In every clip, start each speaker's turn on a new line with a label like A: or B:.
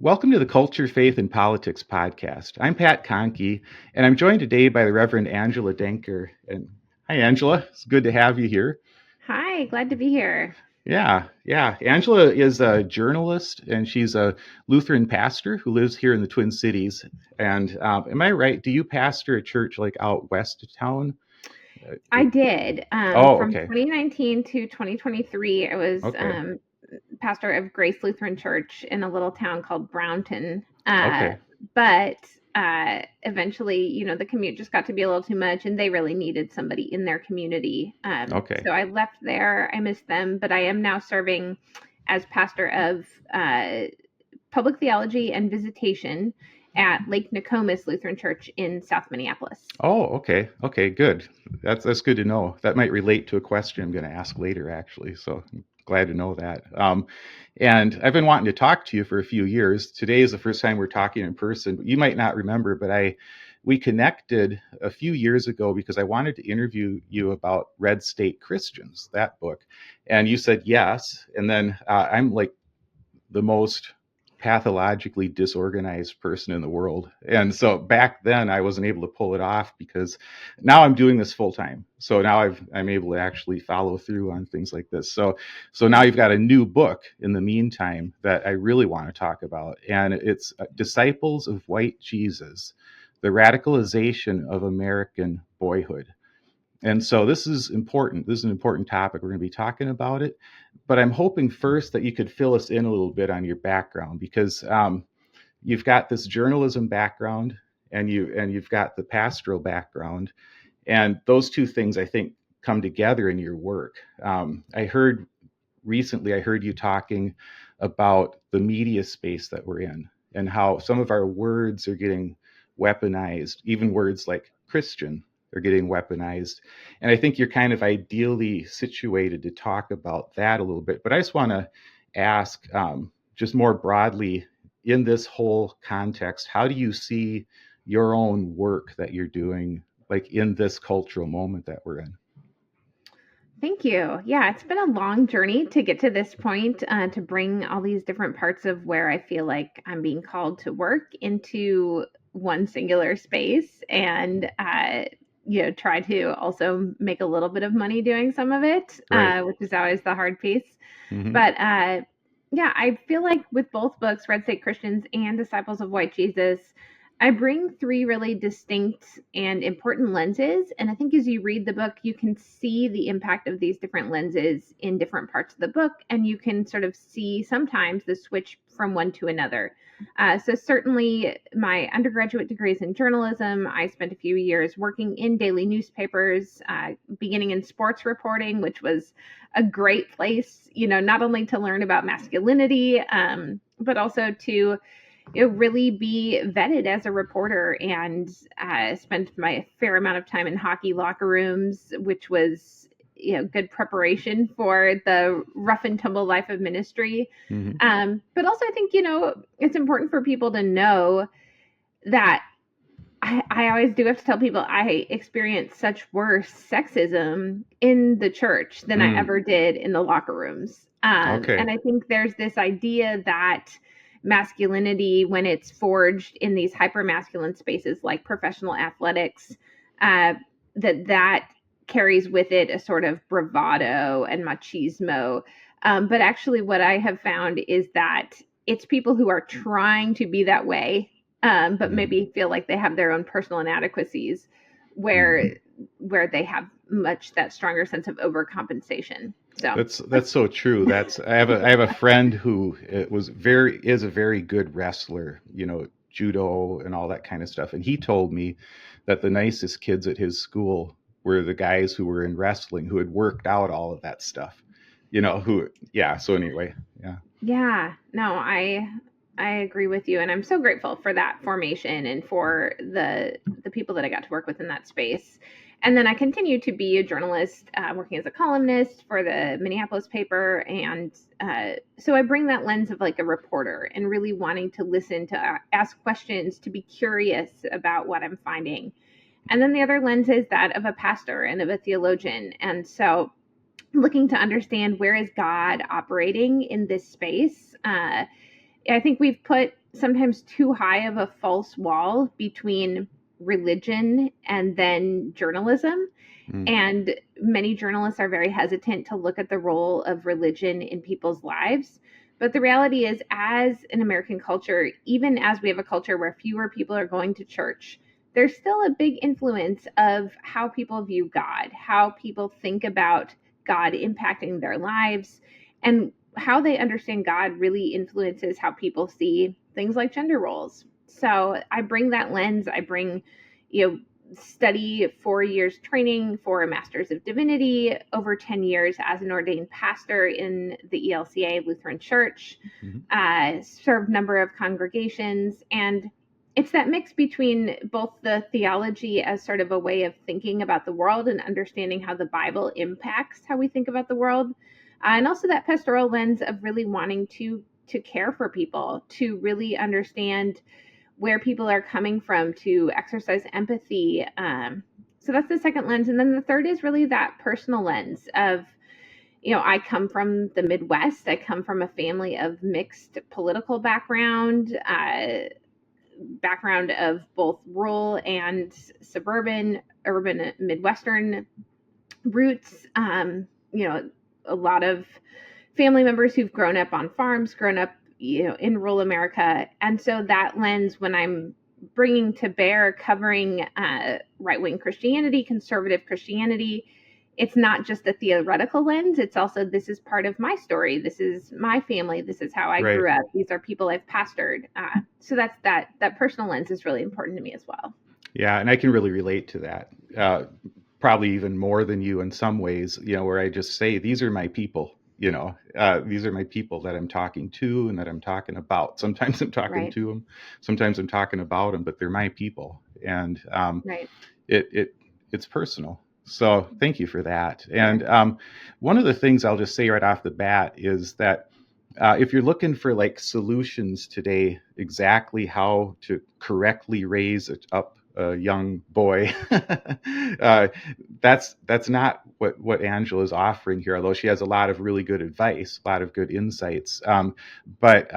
A: Welcome to the Culture, Faith, and Politics podcast. I'm Pat Kahnke, and I'm joined today by the Reverend Angela Denker. And hi, Angela. It's good to have you here.
B: Hi, glad to be here.
A: Yeah. Angela is a journalist, and she's a Lutheran pastor who lives here in the Twin Cities. And am I right? Do you pastor a church like out west of town?
B: I did. From
A: Okay.
B: 2019 to 2023, I was
A: Okay.
B: pastor of Grace Lutheran Church in a little town called Brownton.
A: Okay.
B: But eventually, the commute just got to be a little too much, and they really needed somebody in their community.
A: Okay.
B: So I left there. I missed them, but I am now serving as pastor of public theology and visitation at Lake Nokomis Lutheran Church in South Minneapolis.
A: Oh, okay. Okay, good. That's good to know. That might relate to a question I'm going to ask later, actually. So I'm glad to know that. And I've been wanting to talk to you for a few years. Today is the first time we're talking in person. You might not remember, but we connected a few years ago because I wanted to interview you about Red State Christians, that book. And you said yes. And then I'm like the most pathologically disorganized person in the world. And so back then I wasn't able to pull it off because now I'm doing this full time. So now I'm able to actually follow through on things like this. So now you've got a new book in the meantime that I really want to talk about. And it's Disciples of White Jesus, the Radicalization of American Boyhood. And so this is important. This is an important topic. We're going to be talking about it. But I'm hoping first that you could fill us in a little bit on your background, because you've got this journalism background and you've got the pastoral background. And those two things, I think, come together in your work. I heard you talking about the media space that we're in and how some of our words are getting weaponized, even words like Christian are getting weaponized. And I think you're kind of ideally situated to talk about that a little bit. But I just want to ask, just more broadly, in this whole context, how do you see your own work that you're doing, like in this cultural moment that we're in?
B: Thank you. Yeah, it's been a long journey to get to this point, to bring all these different parts of where I feel like I'm being called to work into one singular space, and try to also make a little bit of money doing some of it,
A: Right.
B: which is always the hard piece.
A: Mm-hmm.
B: But I feel like with both books, Red State Christians and Disciples of White Jesus, I bring three really distinct and important lenses. And I think as you read the book, you can see the impact of these different lenses in different parts of the book. And you can sort of see sometimes the switch from one to another. So certainly my undergraduate degree is in journalism. I spent a few years working in daily newspapers, beginning in sports reporting, which was a great place, not only to learn about masculinity, but also to really be vetted as a reporter, and spent my fair amount of time in hockey locker rooms, which was good preparation for the rough and tumble life of ministry.
A: Mm-hmm.
B: But also I think it's important for people to know that I always do have to tell people I experienced such worse sexism in the church than I ever did in the locker rooms.
A: Okay.
B: And I think there's this idea that masculinity, when it's forged in these hyper-masculine spaces like professional athletics, that carries with it a sort of bravado and machismo. But actually what I have found is that it's people who are trying to be that way, but maybe feel like they have their own personal inadequacies where they have much that stronger sense of overcompensation. So
A: that's so true. I have a friend who is a very good wrestler, judo and all that kind of stuff. And he told me that the nicest kids at his school were the guys who were in wrestling, who had worked out all of that stuff. So anyway, yeah.
B: Yeah, no, I agree with you, and I'm so grateful for that formation and for the people that I got to work with in that space. And then I continue to be a journalist, working as a columnist for the Minneapolis paper, and so I bring that lens of like a reporter and really wanting to listen, to ask questions, to be curious about what I'm finding. And then the other lens is that of a pastor and of a theologian, and so looking to understand where is God operating in this space. I think we've put sometimes too high of a false wall between religion and then journalism.
A: Mm.
B: And many journalists are very hesitant to look at the role of religion in people's lives. But the reality is, as an American culture, even as we have a culture where fewer people are going to church, there's still a big influence of how people view God, how people think about God impacting their lives, and how they understand God really influences how people see things like gender roles. So I bring that lens. I bring, study 4 years training for a master's of divinity, over 10 years as an ordained pastor in the ELCA Lutheran Church, served number of congregations. And it's that mix between both the theology as sort of a way of thinking about the world and understanding how the Bible impacts how we think about the world, and also that pastoral lens of really wanting to care for people, to really understand where people are coming from, to exercise empathy. So that's the second lens. And then the third is really that personal lens of, I come from the Midwest. I come from a family of mixed political background of both rural and suburban, urban, Midwestern roots. A lot of family members who've grown up on farms, grown up, in rural America. And so that lens, when I'm bringing to bear, covering right-wing Christianity, conservative Christianity, it's not just a theoretical lens. It's also, this is part of my story. This is my family. This is how I grew up. These are people I've pastored. So that's that personal lens is really important to me as well.
A: Yeah, and I can really relate to that. Probably even more than you in some ways, where I just say, these are my people. These are my people that I'm talking to and that I'm talking about. Sometimes I'm talking to them, sometimes I'm talking about them, but they're my people, and it's personal. So thank you for that. And one of the things I'll just say right off the bat is that if you're looking for like solutions today, exactly how to correctly raise up a young boy, that's not what Angela is offering here, although she has a lot of really good advice, a lot of good insights. But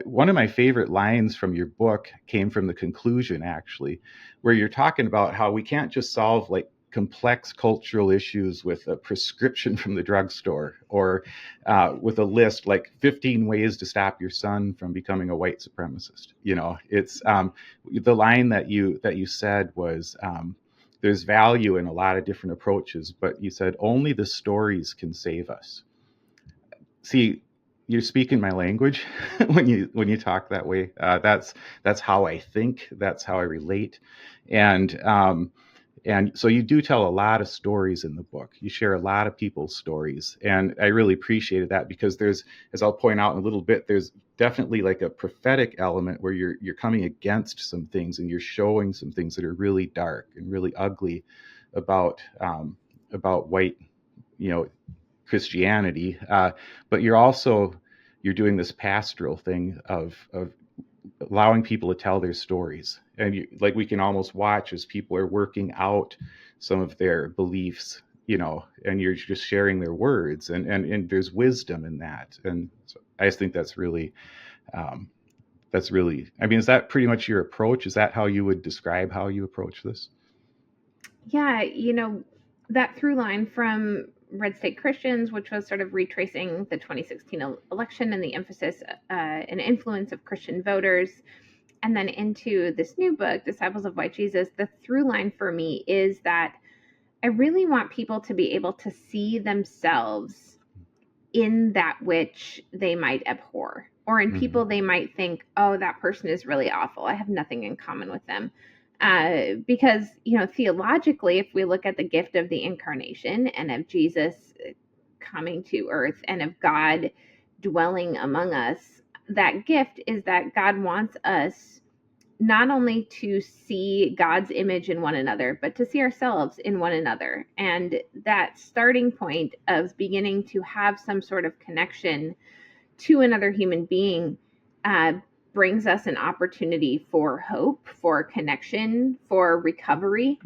A: one of my favorite lines from your book came from the conclusion, actually, where you're talking about how we can't just solve like complex cultural issues with a prescription from the drugstore, or with a list like 15 ways to stop your son from becoming a white supremacist. It's the line that you said was, there's value in a lot of different approaches, but you said only the stories can save us. See, you're speaking my language when you talk that way. That's how I think. That's how I relate. And so you do tell a lot of stories in the book. You share a lot of people's stories. And I really appreciated that, because there's, as I'll point out in a little bit, there's definitely like a prophetic element where you're coming against some things, and you're showing some things that are really dark and really ugly about white, Christianity. But you're doing this pastoral thing of allowing people to tell their stories, and we can almost watch as people are working out some of their beliefs, and you're just sharing their words, and there's wisdom in that. And so I just think that's really, I mean, is that pretty much your approach? Is that how you would describe how you approach this?
B: Yeah, that through line from Red State Christians, which was sort of retracing the 2016 election and the emphasis and influence of Christian voters, and then into this new book, Disciples of White Jesus, the through line for me is that I really want people to be able to see themselves in that which they might abhor, or in people they might think, oh, that person is really awful. I have nothing in common with them. Because, theologically, if we look at the gift of the incarnation and of Jesus coming to earth and of God dwelling among us, that gift is that God wants us not only to see God's image in one another, but to see ourselves in one another. And that starting point of beginning to have some sort of connection to another human being brings us an opportunity for hope, for connection, for recovery.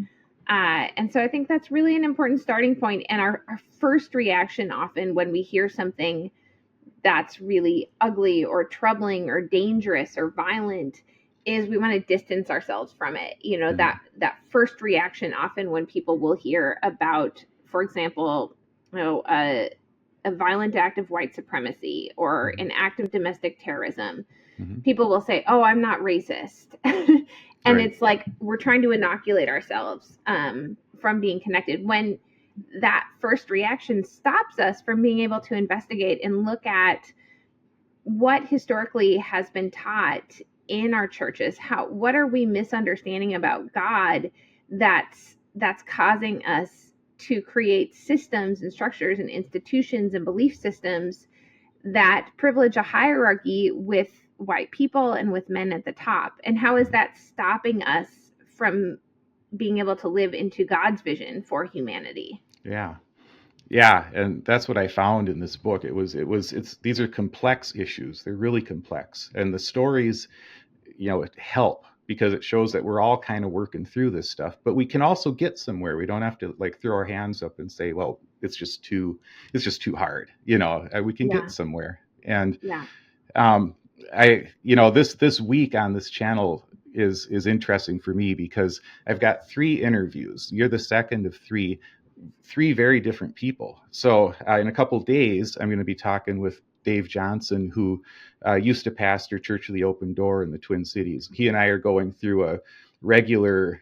B: And so I think that's really an important starting point. And our first reaction often when we hear something that's really ugly or troubling or dangerous or violent is we want to distance ourselves from it. That first reaction often when people will hear about, for example, a violent act of white supremacy or an act of domestic terrorism, people will say, "Oh, I'm not racist." And
A: Right.
B: it's like we're trying to inoculate ourselves from being connected, when that first reaction stops us from being able to investigate and look at what historically has been taught in our churches. What are we misunderstanding about God that's causing us to create systems and structures and institutions and belief systems that privilege a hierarchy with white people and with men at the top? And how is that stopping us from being able to live into God's vision for humanity?
A: Yeah. Yeah, and that's what I found in this book. It's these are complex issues. They're really complex. And the stories, help because it shows that we're all kind of working through this stuff, but we can also get somewhere. We don't have to like throw our hands up and say, well, it's just too hard. We can get somewhere. And this week on this channel is interesting for me because I've got 3 interviews. You're the second of 3 very different people. So in a couple of days, I'm going to be talking with Dave Johnson, who used to pastor Church of the Open Door in the Twin Cities. He and I are going through a regular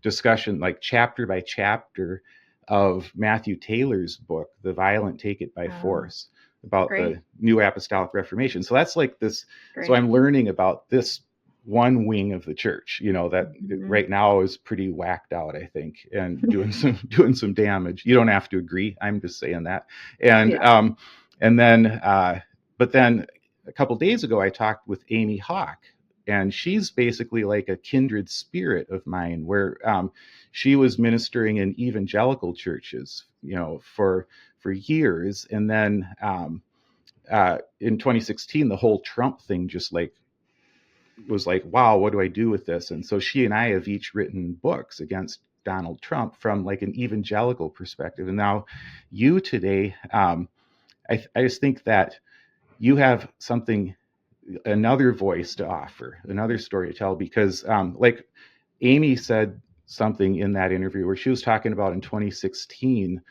A: discussion, like chapter by chapter, of Matthew Taylor's book, The Violent Take It by Force, about the New Apostolic Reformation. So that's like this. So I'm learning about this one wing of the church, that right now is pretty whacked out, I think, and doing some damage. You don't have to agree. I'm just saying that. And then, but then a couple days ago, I talked with Amy Hawk, and she's basically like a kindred spirit of mine, where she was ministering in evangelical churches, for years, and then in 2016, the whole Trump thing just was like, wow, what do I do with this? And so she and I have each written books against Donald Trump from like an evangelical perspective. And now you today, I just think that you have another voice to offer, another story to tell, because like Amy said something in that interview where she was talking about in 2016,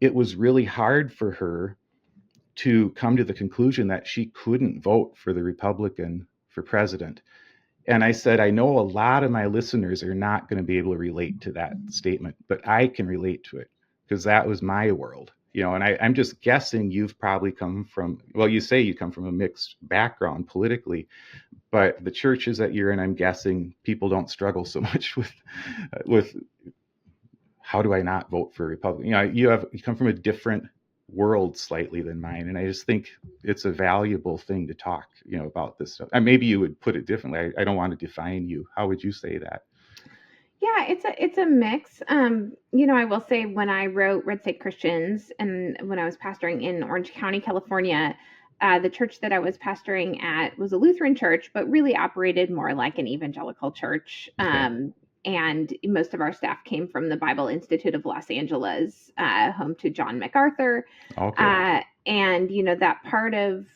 A: it was really hard for her to come to the conclusion that she couldn't vote for the Republican for president. And I said, I know a lot of my listeners are not going to be able to relate to that statement, but I can relate to it because that was my world, and I'm just guessing you've probably come from, well, you say you come from a mixed background politically, but the churches that you're in, I'm guessing people don't struggle so much with how do I not vote for a Republican? You come from a different world slightly than mine, and I just think it's a valuable thing to talk about this stuff. And maybe you would put it differently. I don't want to define you. How would you say that?
B: Yeah, it's a mix. I will say, when I wrote Red State Christians and when I was pastoring in Orange County, California, the church that I was pastoring at was a Lutheran church, but really operated more like an evangelical church. Okay. And most of our staff came from the Bible Institute of Los Angeles, home to John MacArthur. Okay. And, that part of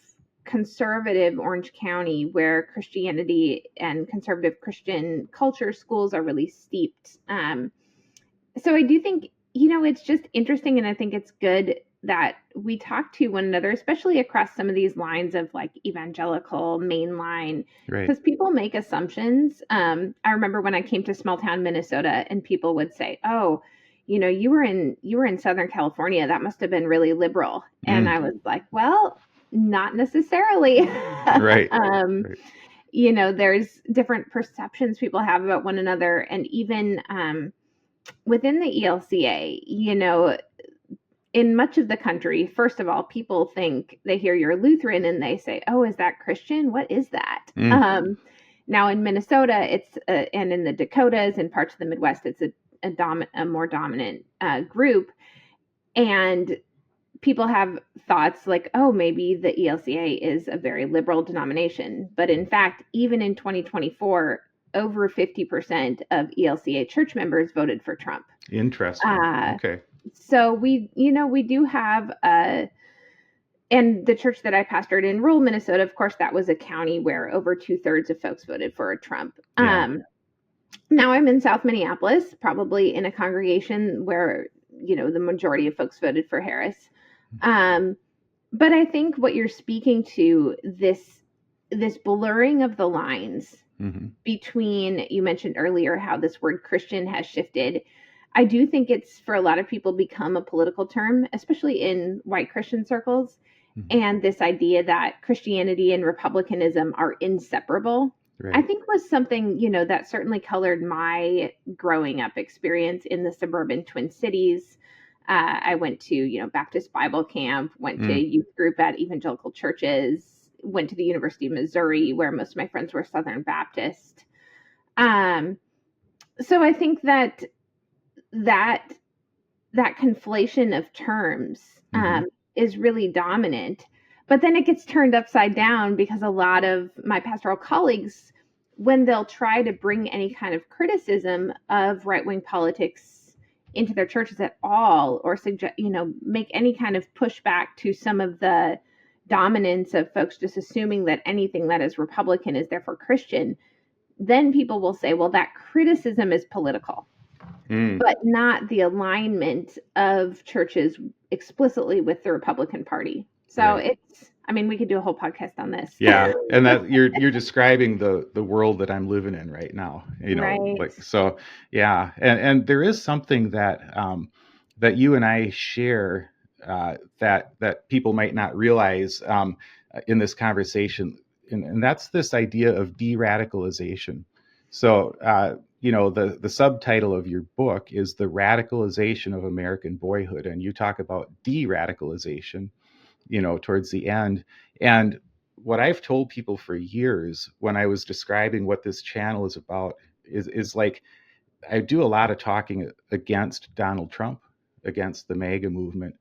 B: conservative Orange County where Christianity and conservative Christian culture schools are really steeped. So I do think, it's just interesting, and I think it's good that we talk to one another, especially across some of these lines of like evangelical mainline, because people make assumptions. I remember when I came to small town Minnesota, and people would say, "Oh, you were in Southern California. That must have been really liberal." And I was like, "Well, not necessarily." Right. There's different perceptions people have about one another, and even within the ELCA, in much of the country, first of all, people think they hear you're Lutheran and they say, "Oh, is that Christian? What is that?" Now in Minnesota, it's and in the Dakotas and parts of the Midwest, it's a more dominant group, and people have thoughts like, "Oh, maybe the ELCA is a very liberal denomination," but in fact, even in 2024, over 50% of ELCA church members voted for Trump.
A: Interesting. Okay.
B: So we do have And the church that I pastored in rural Minnesota, of course, that was a county where over 2/3 of folks voted for Trump.
A: Yeah.
B: Now I'm in South Minneapolis, probably in a congregation where, the majority of folks voted for Harris. But I think what you're speaking to, this blurring of the lines between, you mentioned earlier how this word Christian has shifted. I do think it's, for a lot of people, become a political term, especially in white Christian circles. And this idea that Christianity and republicanism are inseparable,
A: Right.
B: I think was something, that certainly colored my growing up experience in the suburban Twin Cities. I went to, Baptist Bible camp, went to youth group at evangelical churches, went to the University of Missouri, where most of my friends were Southern Baptist. So I think that conflation of terms is really dominant. But then it gets turned upside down, because a lot of my pastoral colleagues, when they'll try to bring any kind of criticism of right-wing politics into their churches at all, or suggest, make any kind of pushback to some of the dominance of folks just assuming that anything that is Republican is therefore Christian, then people will say, well, that criticism is political, but not the alignment of churches explicitly with the Republican Party. So we could do a whole podcast on this.
A: Yeah, and that you're describing the world that I'm living in right now. And there is something that that you and I share that people might not realize in this conversation, and that's this idea of de-radicalization. So the subtitle of your book is The Radicalization of American Boyhood, and you talk about de-radicalization towards the end. And what I've told people for years when I was describing what this channel is about is like, I do a lot of talking against Donald Trump, against the MAGA movement.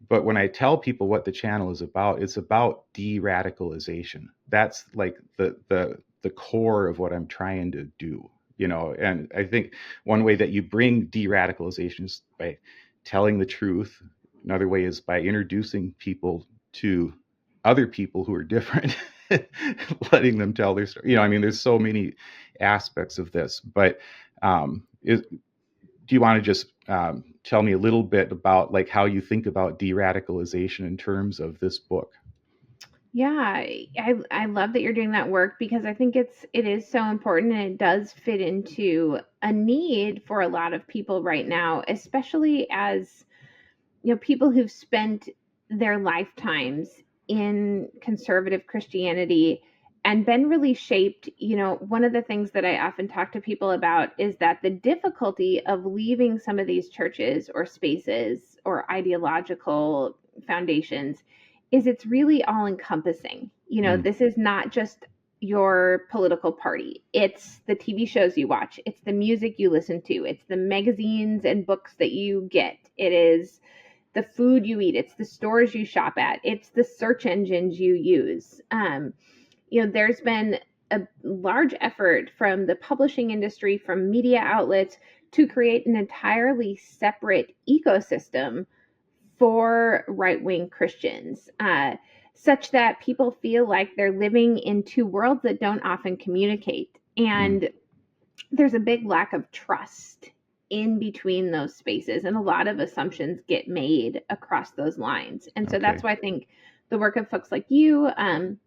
A: But when I tell people what the channel is about, it's about de-radicalization. That's like the core of what I'm trying to do, and I think one way that you bring de-radicalization is by telling the truth. Another way is by introducing people to other people who are different, letting them tell their story. There's so many aspects of this, but do you want to just tell me a little bit about like how you think about de-radicalization in terms of this book?
B: Yeah, I love that you're doing that work, because I think it is so important, and it does fit into a need for a lot of people right now, especially as people who've spent their lifetimes in conservative Christianity and been really shaped. One of the things that I often talk to people about is that the difficulty of leaving some of these churches or spaces or ideological foundations is it's really all encompassing. This is not just your political party. It's the TV shows you watch. It's the music you listen to. It's the magazines and books that you get. It is the food you eat. It's the stores you shop at. It's the search engines you use. There's been a large effort from the publishing industry, from media outlets, to create an entirely separate ecosystem for right-wing Christians, such that people feel like they're living in two worlds that don't often communicate. And there's a big lack of trust in between those spaces, and a lot of assumptions get made across those lines. And so that's why I think the work of folks like you,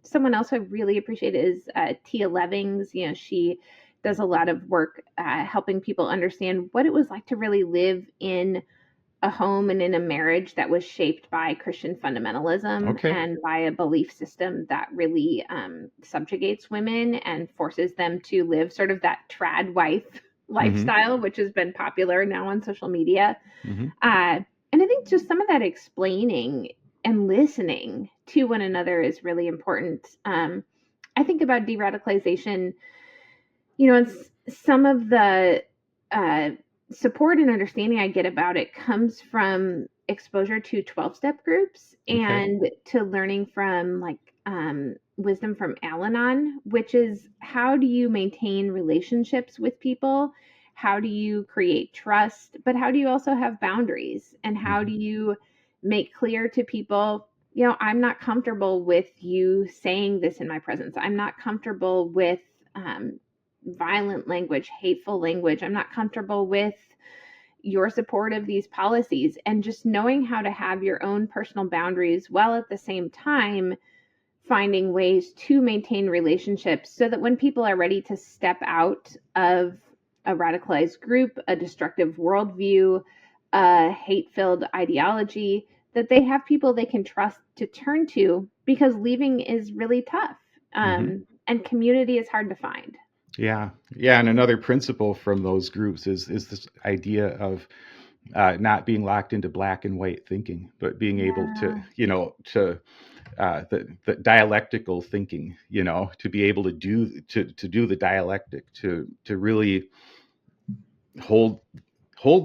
B: someone else I really appreciate is Tia Levings. She does a lot of work helping people understand what it was like to really live in a home and in a marriage that was shaped by Christian fundamentalism and by a belief system that really subjugates women and forces them to live sort of that trad wife lifestyle, which has been popular now on social media. And I think just some of that explaining and listening to one another is really important. I think about de-radicalization, and some of the support and understanding I get about it comes from exposure to 12-step groups and to learning from wisdom from Al-Anon, which is, how do you maintain relationships with people? How do you create trust? But how do you also have boundaries? And how do you make clear to people I'm not comfortable with you saying this in my presence. I'm not comfortable with violent language, hateful language. I'm not comfortable with your support of these policies. And just knowing how to have your own personal boundaries while at the same time finding ways to maintain relationships so that when people are ready to step out of a radicalized group, a destructive worldview, a hate-filled ideology, that they have people they can trust to turn to, because leaving is really tough. And community is hard to find.
A: Yeah, and another principle from those groups is this idea of not being locked into black and white thinking, but being able to, the dialectical thinking, to be able to do the dialectic, to really hold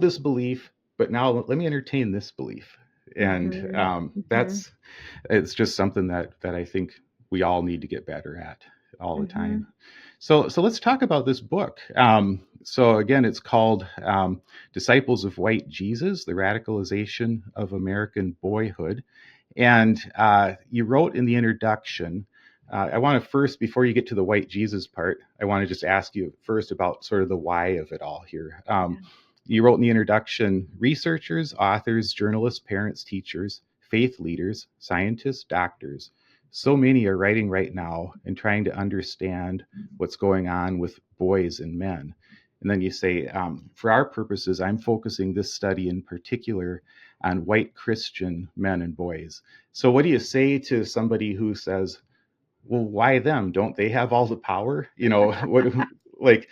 A: this belief, but now let me entertain this belief. And that's, it's just something that I think we all need to get better at all the time. So let's talk about this book. So again, it's called Disciples of White Jesus, the Radicalization of American Boyhood. And you wrote in the introduction, I want to first, before you get to the white Jesus part, I want to just ask you first about sort of the why of it all here. You wrote in the introduction, researchers, authors, journalists, parents, teachers, faith leaders, scientists, doctors, so many are writing right now and trying to understand what's going on with boys and men. And then you say, for our purposes, I'm focusing this study in particular on white Christian men and boys. So what do you say to somebody who says, well, why them? Don't they have all the power? What, like,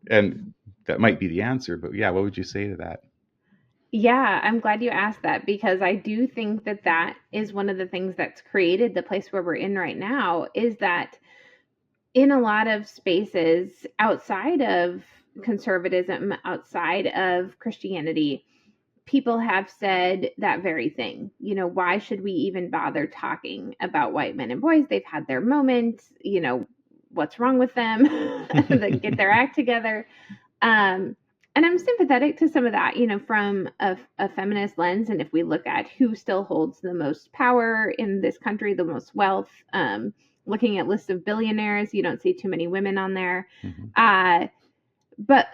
A: and that might be the answer, but yeah, what would you say to that?
B: Yeah, I'm glad you asked that, because I do think that that is one of the things that's created the place where we're in right now, is that in a lot of spaces outside of conservatism, outside of Christianity, people have said that very thing. Why should we even bother talking about white men and boys? They've had their moment. What's wrong with them? They get their act together. And I'm sympathetic to some of that, from a feminist lens. And if we look at who still holds the most power in this country, the most wealth, looking at lists of billionaires, you don't see too many women on there. But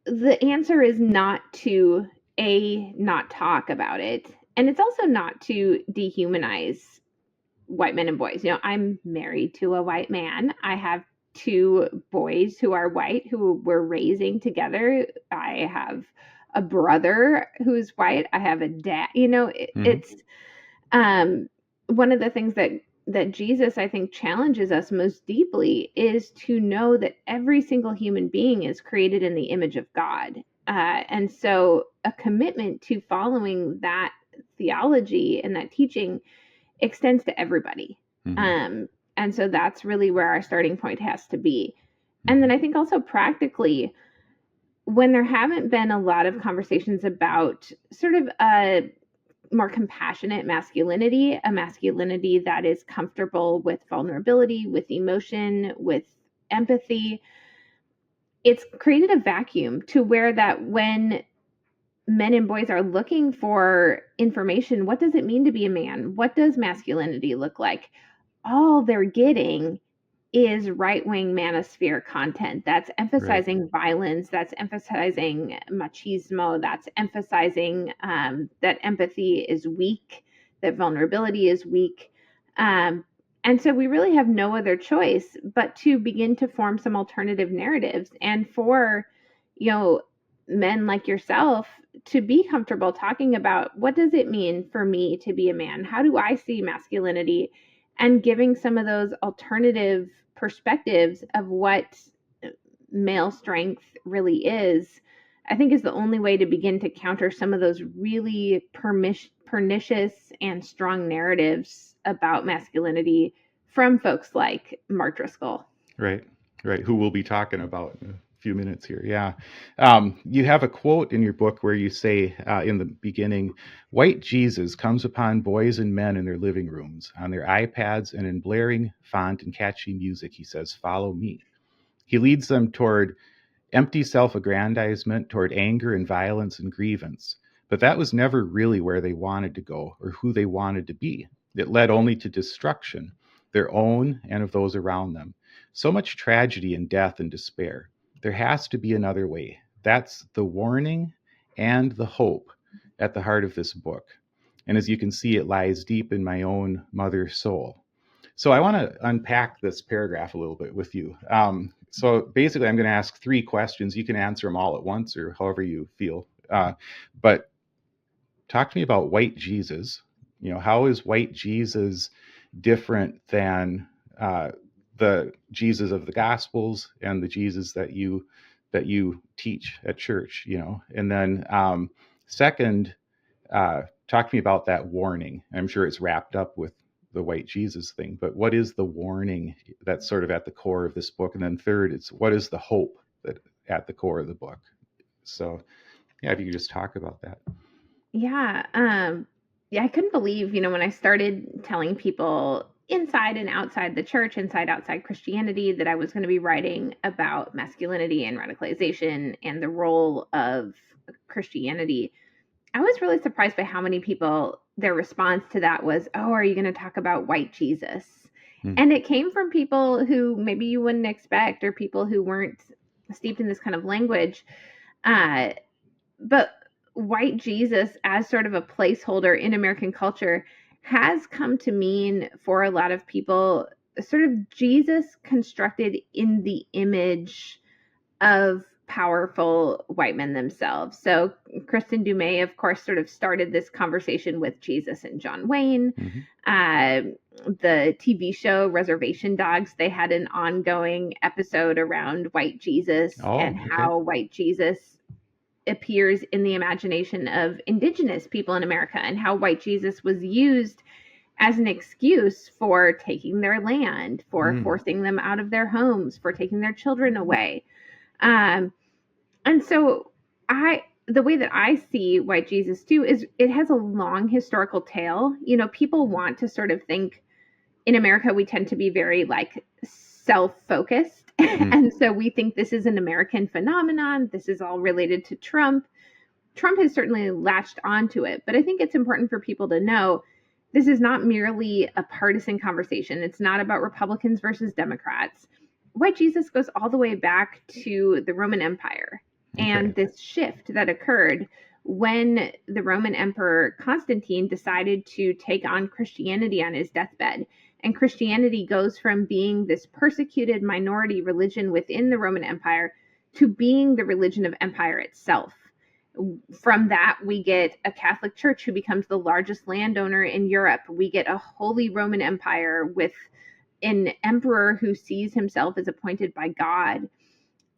B: the answer is not to not talk about it. And it's also not to dehumanize white men and boys. I'm married to a white man. I have two boys who are white who we're raising together. I have a brother who's white. I have a dad. It's one of the things that Jesus, I think, challenges us most deeply is to know that every single human being is created in the image of God. And so a commitment to following that theology and that teaching extends to everybody. And so that's really where our starting point has to be. And then I think also practically, when there haven't been a lot of conversations about sort of a more compassionate masculinity, a masculinity that is comfortable with vulnerability, with emotion, with empathy, it's created a vacuum to where that when men and boys are looking for information, what does it mean to be a man? What does masculinity look like? All they're getting is right-wing manosphere content that's emphasizing violence, that's emphasizing machismo, that's emphasizing that empathy is weak, that vulnerability is weak. And so we really have no other choice but to begin to form some alternative narratives, and for, men like yourself to be comfortable talking about, what does it mean for me to be a man? How do I see masculinity? And giving some of those alternative perspectives of what male strength really is, I think, is the only way to begin to counter some of those really pernicious and strong narratives about masculinity from folks like Mark Driscoll.
A: Right. Who we'll be talking about in a few minutes here. Yeah. You have a quote in your book where you say in the beginning, white Jesus comes upon boys and men in their living rooms, on their iPads, and in blaring font and catchy music, he says, follow me. He leads them toward empty self-aggrandizement, toward anger and violence and grievance. But that was never really where they wanted to go or who they wanted to be. It led only to destruction, their own and of those around them. So much tragedy and death and despair. There has to be another way. That's the warning and the hope at the heart of this book. And as you can see, it lies deep in my own mother soul. So I want to unpack this paragraph a little bit with you. So basically, I'm going to ask 3 questions. You can answer them all at once or however you feel. But talk to me about white Jesus. How is white Jesus different than the Jesus of the Gospels and the Jesus that you teach at church? And then second, talk to me about that warning. I'm sure it's wrapped up with the white Jesus thing, but what is the warning that's sort of at the core of this book? And then third, it's what is the hope that at the core of the book? So yeah, if you could just talk about that.
B: Yeah. Yeah, I couldn't believe, when I started telling people inside and outside the church, outside Christianity, that I was going to be writing about masculinity and radicalization and the role of Christianity. I was really surprised by how many people, their response to that was, "Oh, are you going to talk about white Jesus?" And it came from people who maybe you wouldn't expect, or people who weren't steeped in this kind of language. But white Jesus, as sort of a placeholder in American culture, has come to mean for a lot of people sort of Jesus constructed in the image of powerful white men themselves. So Kristen Dumais, of course, sort of started this conversation with Jesus and John Wayne. The TV show Reservation Dogs, they had an ongoing episode around white Jesus how white Jesus appears in the imagination of indigenous people in America, and how white Jesus was used as an excuse for taking their land, for forcing them out of their homes, for taking their children away. And so the way that I see white Jesus too is it has a long historical tale. People want to sort of think in America, we tend to be very like self-focused. And so we think this is an American phenomenon. This is all related to Trump. Trump has certainly latched onto it, but I think it's important for people to know this is not merely a partisan conversation. It's not about Republicans versus Democrats. White Jesus goes all the way back to the Roman Empire and this shift that occurred when the Roman Emperor Constantine decided to take on Christianity on his deathbed. And Christianity goes from being this persecuted minority religion within the Roman Empire to being the religion of empire itself. From that, we get a Catholic Church who becomes the largest landowner in Europe. We get a Holy Roman Empire with an emperor who sees himself as appointed by God.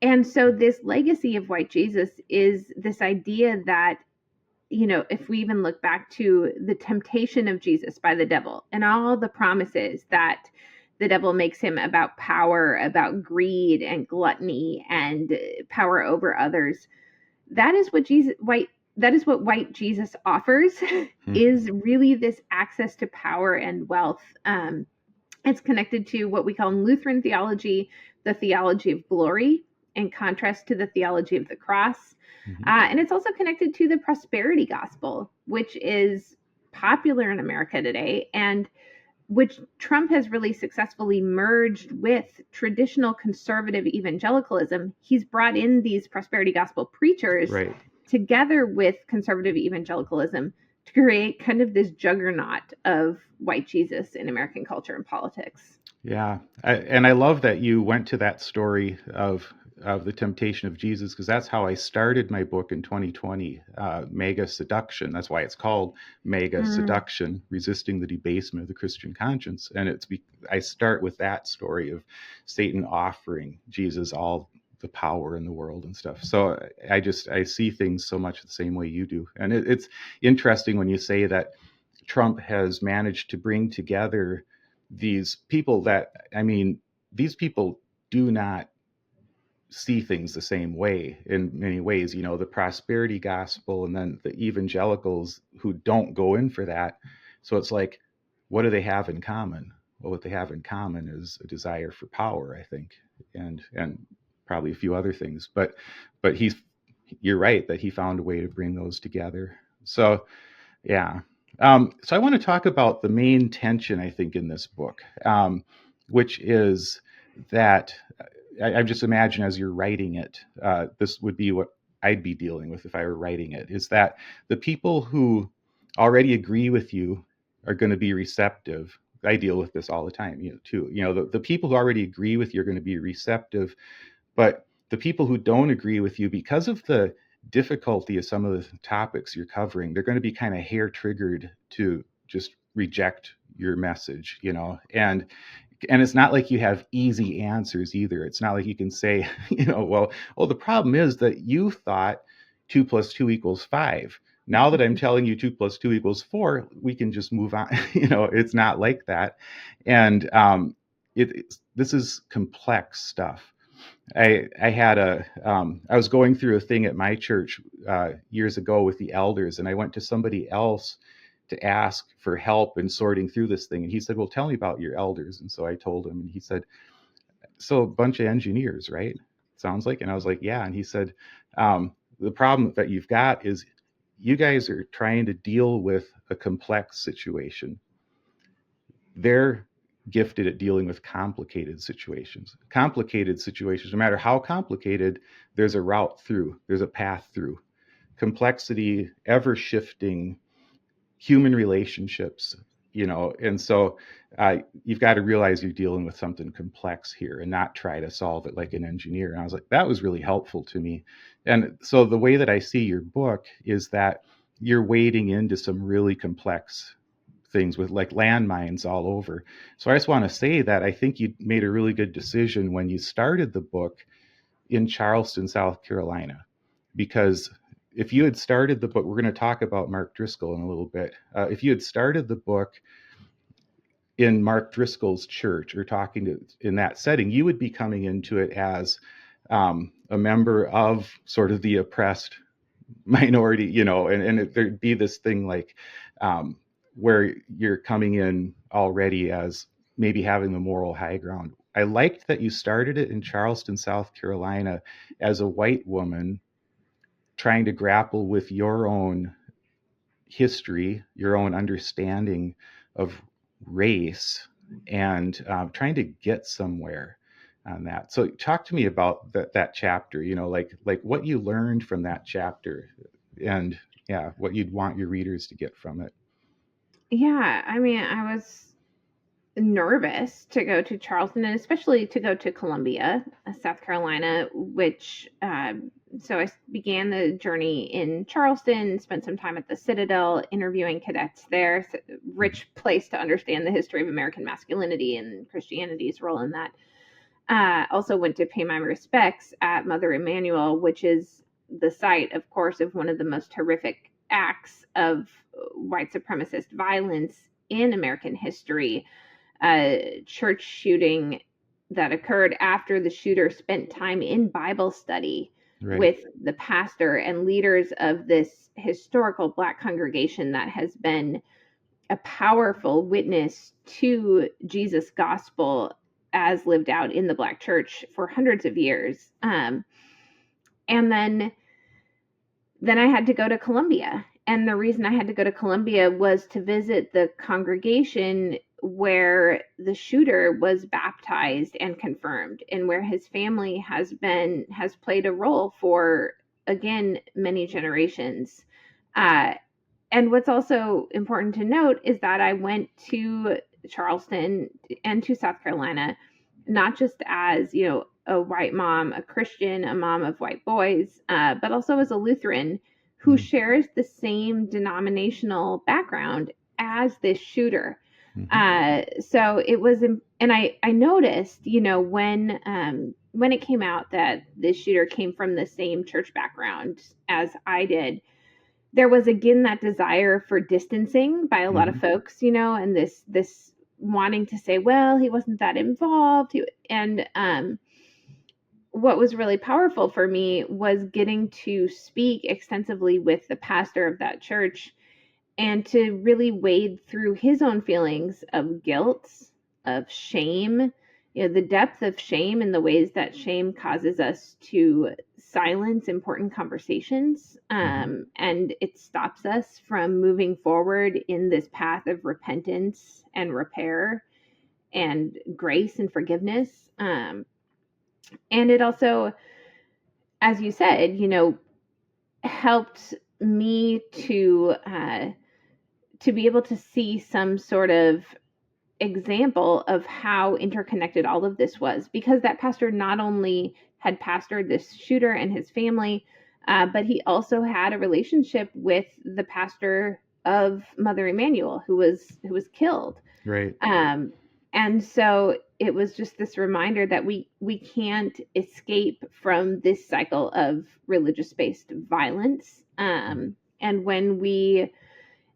B: And so this legacy of white Jesus is this idea that, if we even look back to the temptation of Jesus by the devil and all the promises that the devil makes him about power, about greed and gluttony and power over others, that is what white Jesus offers is really this access to power and wealth. It's connected to what we call in Lutheran theology, the theology of glory, in contrast to the theology of the cross. And it's also connected to the prosperity gospel, which is popular in America today, and which Trump has really successfully merged with traditional conservative evangelicalism. He's brought in these prosperity gospel preachers together with conservative evangelicalism to create kind of this juggernaut of white Jesus in American culture and politics.
A: Yeah. I love that you went to that story of the temptation of Jesus, because that's how I started my book in 2020, Mega Seduction. That's why it's called Mega Seduction, Resisting the Debasement of the Christian Conscience. And I start with that story of Satan offering Jesus all the power in the world and stuff. So I see things so much the same way you do. And it's interesting when you say that Trump has managed to bring together these people these people do not see things the same way in many ways, the prosperity gospel and then the evangelicals who don't go in for that. So it's like, what do they have in common? Well, what they have in common is a desire for power, I think, and probably a few other things. But you're right that he found a way to bring those together. So, yeah. So I want to talk about the main tension, I think, in this book, which is that I just imagine as you're writing it, this would be what I'd be dealing with if I were writing it, is that the people who already agree with you are going to be receptive. I deal with this all the time, too. The people who already agree with you are going to be receptive, but the people who don't agree with you, because of the difficulty of some of the topics you're covering, they're going to be kind of hair triggered to just reject your message, and it's not like you have easy answers either. It's not like you can say, well, the problem is that you thought 2 + 2 = 5. Now that I'm telling you 2 + 2 = 4, we can just move on. It's not like that. And this is complex stuff. I was going through a thing at my church years ago with the elders, and I went to somebody else to ask for help in sorting through this thing. And he said, well, tell me about your elders. And so I told him, and he said, so a bunch of engineers, right? Sounds like. And I was like, yeah. And he said, the problem that you've got is you guys are trying to deal with a complex situation. They're gifted at dealing with complicated situations. Complicated situations, no matter how complicated, there's a route through, there's a path through. Complexity, ever shifting human relationships, and so you've got to realize you're dealing with something complex here and not try to solve it like an engineer. And I was like, that was really helpful to me. And so the way that I see your book is that you're wading into some really complex things with like landmines all over. So I just want to say that I think you made a really good decision when you started the book in Charleston, South Carolina, because if you had started the book, we're going to talk about Mark Driscoll in a little bit. If you had started the book in Mark Driscoll's church or talking in that setting, you would be coming into it as a member of sort of the oppressed minority, and there'd be this thing like where you're coming in already as maybe having the moral high ground. I liked that you started it in Charleston, South Carolina, as a white woman trying to grapple with your own history, your own understanding of race, and trying to get somewhere on that. So talk to me about that chapter, like what you learned from that chapter, and yeah, what you'd want your readers to get from it.
B: Yeah, I mean, I was nervous to go to Charleston and especially to go to Columbia, South Carolina, which so I began the journey in Charleston, spent some time at the Citadel interviewing cadets there. Rich place to understand the history of American masculinity and Christianity's role in that. Also went to pay my respects at Mother Emanuel, which is the site, of course, of one of the most horrific acts of white supremacist violence in American history. Church shooting that occurred after the shooter spent time in Bible study with the pastor and leaders of this historical Black congregation that has been a powerful witness to Jesus' gospel as lived out in the Black church for hundreds of years. And then I had to go to Columbia. And the reason I had to go to Columbia was to visit the congregation where the shooter was baptized and confirmed, and where his family has played a role for, again, many generations. And what's also important to note is that I went to Charleston and to South Carolina, not just as, a white mom, a Christian, a mom of white boys, but also as a Lutheran who shares the same denominational background as this shooter. So it was, and I noticed, when it came out that this shooter came from the same church background as I did, there was again that desire for distancing by a lot of folks, and this wanting to say, well, he wasn't that involved. And what was really powerful for me was getting to speak extensively with the pastor of that church and to really wade through his own feelings of guilt, of shame, the depth of shame and the ways that shame causes us to silence important conversations, and it stops us from moving forward in this path of repentance and repair and grace and forgiveness. And it also, as you said, helped me to be able to see some sort of example of how interconnected all of this was, because that pastor not only had pastored this shooter and his family, but he also had a relationship with the pastor of Mother Emanuel, who was killed.
A: Right.
B: And so it was just this reminder that we can't escape from this cycle of religious-based violence. And when we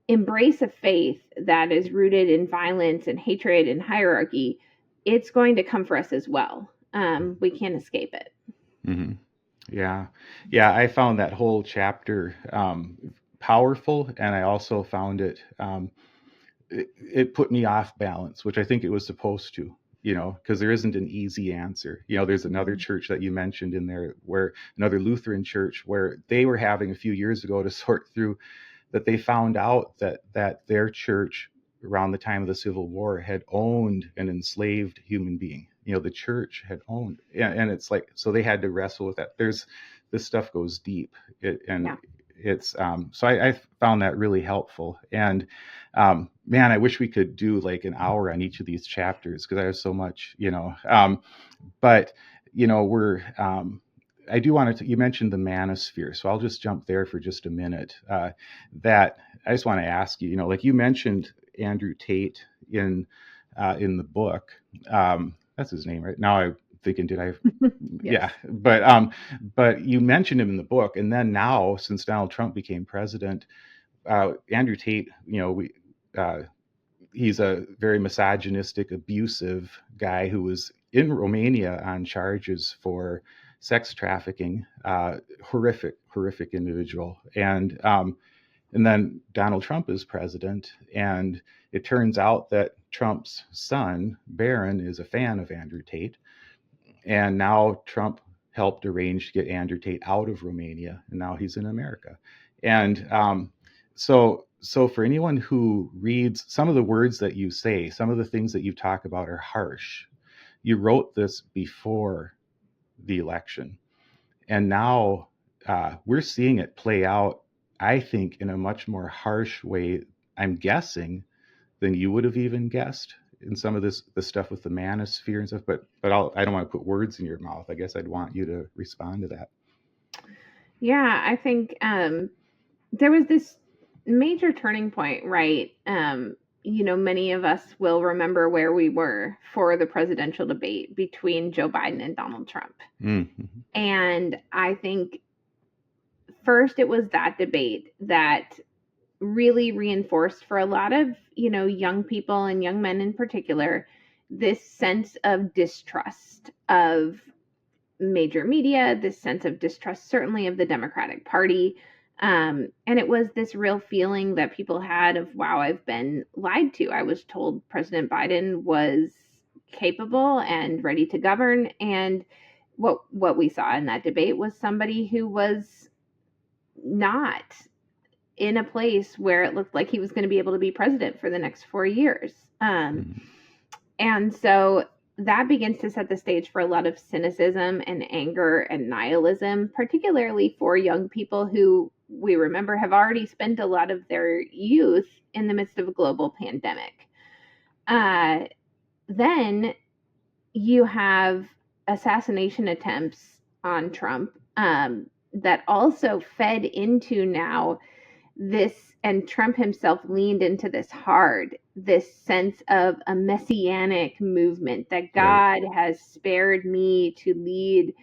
B: embrace a faith that is rooted in violence and hatred and hierarchy, it's going to come for us as well. We can't escape it.
A: Mm-hmm. Yeah. I found that whole chapter powerful, and I also found it put me off balance, which I think it was supposed to, because there isn't an easy answer. There's another church that you mentioned in there, where another Lutheran church, where they were having a few years ago to sort through that they found out that their church around the time of the Civil War had owned an enslaved human being. The church had owned, and it's like, so they had to wrestle with that. This stuff goes deep, it's so I found that really helpful. And man, I wish we could do like an hour on each of these chapters, because I have so much, but we're I do want to, you mentioned the manosphere, so I'll just jump there for just a minute. That I just want to ask you, like you mentioned Andrew Tate in the book. That's his name, right? Now I'm thinking, did I?
B: Yes.
A: Yeah, but you mentioned him in the book, and then now, since Donald Trump became president, Andrew Tate, he's a very misogynistic, abusive guy who was in Romania on charges for sex trafficking. Horrific individual. And then Donald Trump is president, and it turns out that Trump's son, Barron, is a fan of Andrew Tate. And now Trump helped arrange to get Andrew Tate out of Romania, and now he's in America. And so for anyone who reads some of the words that you say, some of the things that you talk about are harsh. You wrote this before the election, and now we're seeing it play out, I think, in a much more harsh way, I'm guessing, than you would have even guessed in some of the stuff with the manosphere and stuff. But I don't want to put words in your mouth. I guess I'd want you to respond to that.
B: Yeah, I think there was this major turning point, right? Many of us will remember where we were for the presidential debate between Joe Biden and Donald Trump.
A: Mm-hmm.
B: And I think first it was that debate that really reinforced for a lot of, young people and young men in particular, this sense of distrust of major media, this sense of distrust, certainly of the Democratic Party. And it was this real feeling that people had of, wow, I've been lied to. I was told President Biden was capable and ready to govern. And what we saw in that debate was somebody who was not in a place where it looked like he was going to be able to be president for the next 4 years. And so that begins to set the stage for a lot of cynicism and anger and nihilism, particularly for young people who, we remember, have already spent a lot of their youth in the midst of a global pandemic. Then you have assassination attempts on Trump that also fed into now this, and Trump himself leaned into this hard, this sense of a messianic movement, that God has spared me to lead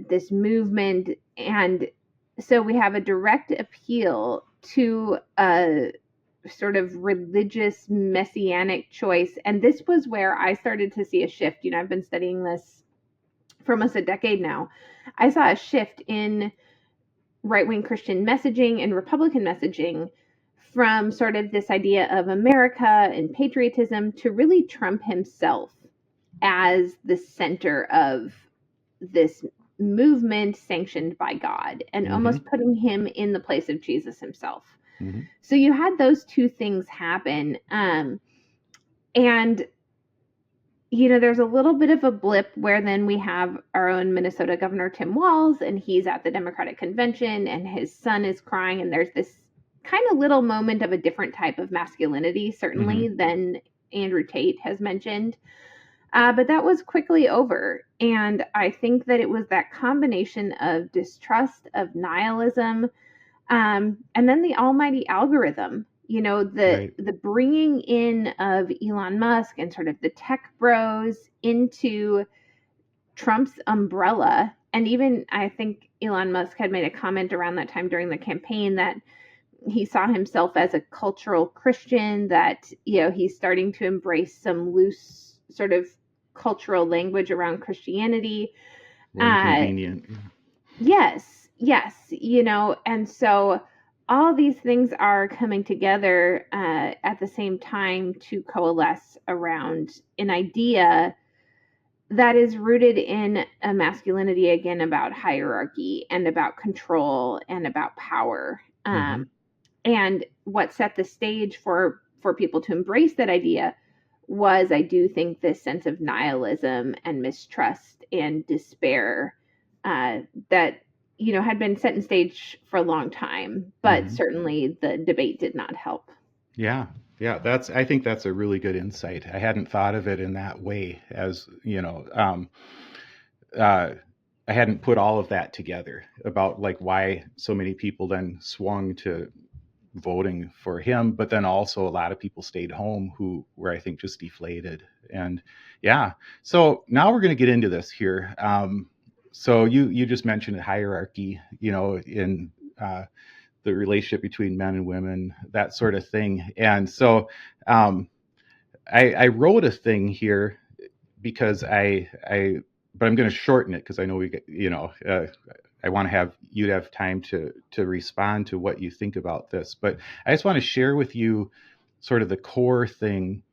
B: this movement. And so we have a direct appeal to a sort of religious messianic choice. And this was where I started to see a shift. I've been studying this for almost a decade now. I saw a shift in right-wing Christian messaging and Republican messaging from sort of this idea of America and patriotism to really Trump himself as the center of this movement sanctioned by God, and almost putting him in the place of Jesus himself. So you had those two things happen. And there's a little bit of a blip where then we have our own Minnesota Governor Tim Walz, and he's at the Democratic convention and his son is crying, and there's this kind of little moment of a different type of masculinity, certainly, than Andrew Tate has mentioned. But that was quickly over. And I think that it was that combination of distrust, of nihilism, and then the almighty algorithm, the bringing in of Elon Musk and sort of the tech bros into Trump's umbrella. And even I think Elon Musk had made a comment around that time during the campaign that he saw himself as a cultural Christian, that, he's starting to embrace some loose sort of cultural language around Christianity.
A: Convenient.
B: Yes, and so all these things are coming together at the same time to coalesce around an idea that is rooted in a masculinity, again, about hierarchy and about control and about power. And what set the stage for people to embrace that idea was, I do think, this sense of nihilism and mistrust and despair that had been set in stage for a long time, but certainly the debate did not help.
A: Yeah, I think that's a really good insight. I hadn't thought of it in that way, as I hadn't put all of that together about like why so many people then swung to voting for him, but then also a lot of people stayed home who were, I think, just deflated. And so now we're going to get into this here. So you just mentioned hierarchy, in the relationship between men and women, that sort of thing. And so I wrote a thing here because but I'm going to shorten it because I know I want to have you have time to respond to what you think about this. But I just want to share with you sort of the core thing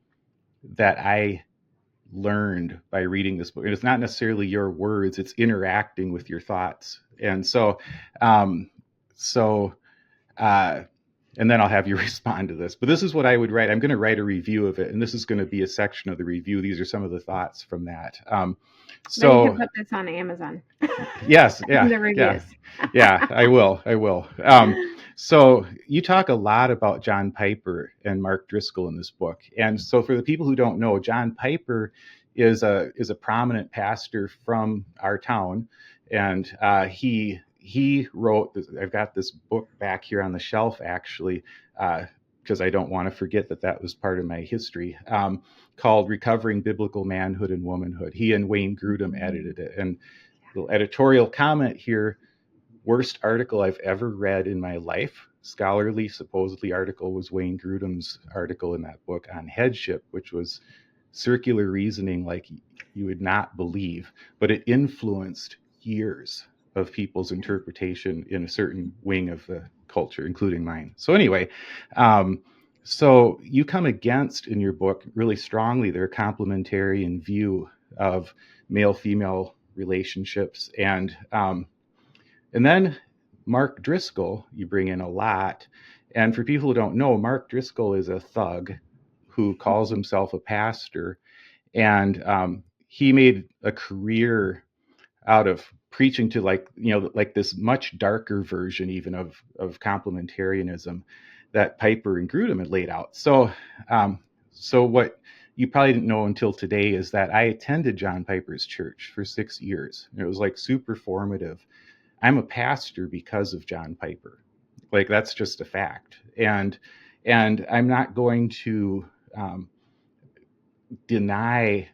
A: that I learned by reading this book. And it's not necessarily your words, it's interacting with your thoughts. And so, and then I'll have you respond to this. But this is what I would write. I'm going to write a review of it, and this is going to be a section of the review. These are some of the thoughts from that.
B: So you can put this on Amazon.
A: Yes, yeah,
B: the reviews.
A: Yeah, I will. So you talk a lot about John Piper and Mark Driscoll in this book, and so for the people who don't know, John Piper is a prominent pastor from our town, and he wrote this. I've got this book back here on the shelf, actually, because I don't want to forget that was part of my history, called Recovering Biblical Manhood and Womanhood. He and Wayne Grudem edited it. And the editorial comment here, worst article I've ever read in my life. Scholarly, supposedly article was Wayne Grudem's article in that book on headship, which was circular reasoning like you would not believe, but it influenced years of people's interpretation in a certain wing of the culture, including mine. So anyway, so you come against in your book really strongly their complementarian view of male-female relationships, and then Mark Driscoll you bring in a lot. And for people who don't know, Mark Driscoll is a thug who calls himself a pastor, and he made a career out of preaching to like this much darker version even of complementarianism that Piper and Grudem had laid out. So what you probably didn't know until today is that I attended John Piper's church for 6 years. It was like super formative. I'm a pastor because of John Piper. Like, that's just a fact. And I'm not going to deny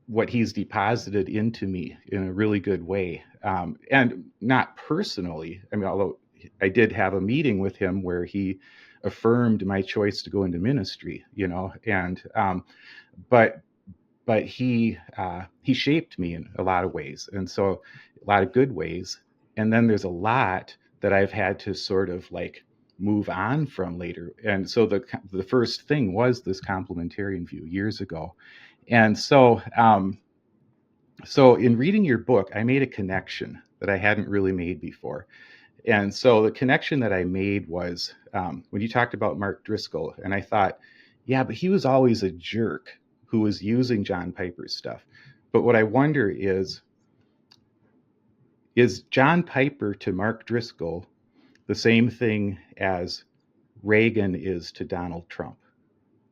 A: what he's deposited into me in a really good way. And not personally. I mean, although I did have a meeting with him where he affirmed my choice to go into ministry, and but he shaped me in a lot of ways, and so a lot of good ways. And then there's a lot that I've had to sort of like move on from later. And so the first thing was this complementarian view years ago. And so So in reading your book, I made a connection that I hadn't really made before. And so the connection that I made was when you talked about Mark Driscoll, and I thought, yeah, but he was always a jerk who was using John Piper's stuff. But what I wonder is John Piper to Mark Driscoll the same thing as Reagan is to Donald Trump?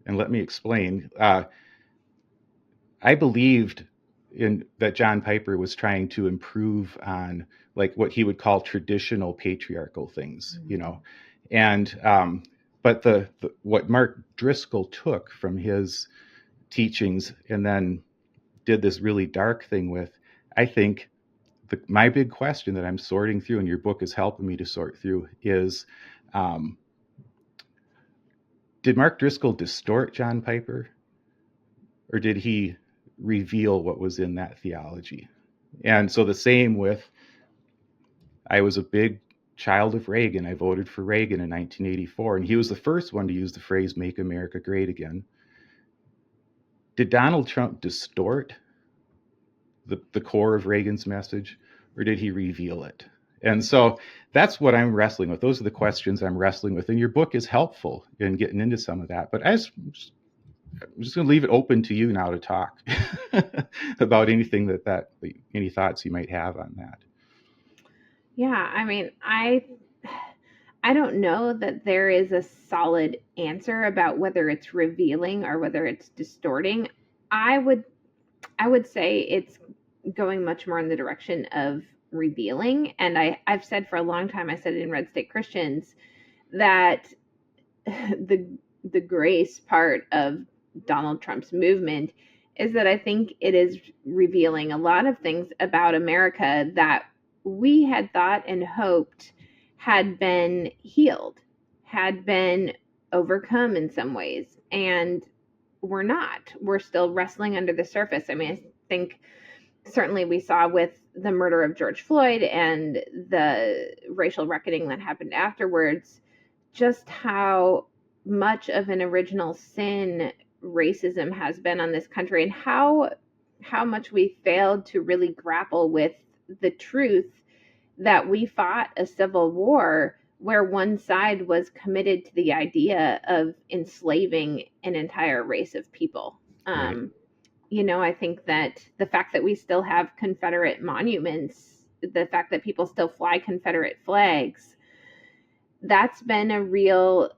A: And let me explain. I believed in that John Piper was trying to improve on like what he would call traditional patriarchal things, you know, and but the what Mark Driscoll took from his teachings and then did this really dark thing with, I think my big question that I'm sorting through, and your book is helping me to sort through, is um, did Mark Driscoll distort John Piper, or did he reveal what was in that theology? And so the same with, I was a big child of Reagan. I voted for Reagan in 1984, and he was the first one to use the phrase "Make America Great Again." Did Donald Trump distort the core of Reagan's message, or did he reveal it? And so that's what I'm wrestling with. Those are the questions I'm wrestling with. And your book is helpful in getting into some of that. But I'm just going to leave it open to you now to talk about anything any thoughts you might have on that.
B: Yeah, I mean, I don't know that there is a solid answer about whether it's revealing or whether it's distorting. I would say it's going much more in the direction of revealing. And I've said for a long time, I said in Red State Christians, that the grace part of Donald Trump's movement is that I think it is revealing a lot of things about America that we had thought and hoped had been healed, had been overcome in some ways. And we're not. We're still wrestling under the surface. I mean, I think certainly we saw with the murder of George Floyd and the racial reckoning that happened afterwards, just how much of an original sin racism has been on this country, and how much we failed to really grapple with the truth that we fought a civil war where one side was committed to the idea of enslaving an entire race of people.
A: Right.
B: You know, I think that the fact that we still have Confederate monuments, the fact that people still fly Confederate flags, that's been a real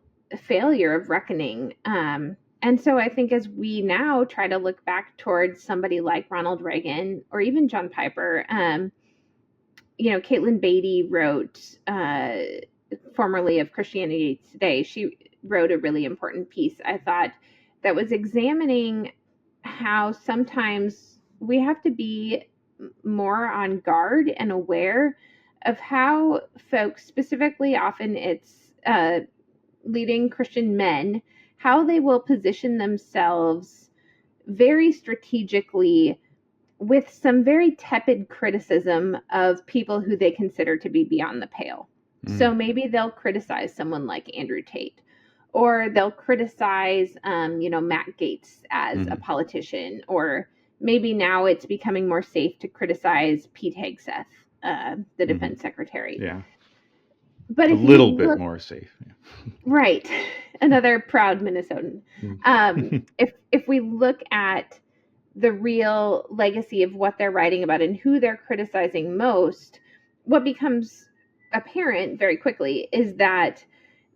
B: failure of reckoning. And so I think as we now try to look back towards somebody like Ronald Reagan or even John Piper, you know, Caitlin Beatty wrote, formerly of Christianity Today, she wrote a really important piece, I thought, that was examining how sometimes we have to be more on guard and aware of how folks, specifically often it's leading Christian men, how they will position themselves very strategically with some very tepid criticism of people who they consider to be beyond the pale. So maybe they'll criticize someone like Andrew Tate, or they'll criticize, you know, Matt Gaetz as a politician, or maybe now it's becoming more safe to criticize Pete Hegseth, the defense secretary.
A: Yeah.
B: But
A: a little bit more safe. Yeah.
B: Right. Another proud Minnesotan. If we look at the real legacy of what they're writing about and who they're criticizing most, what becomes apparent very quickly is that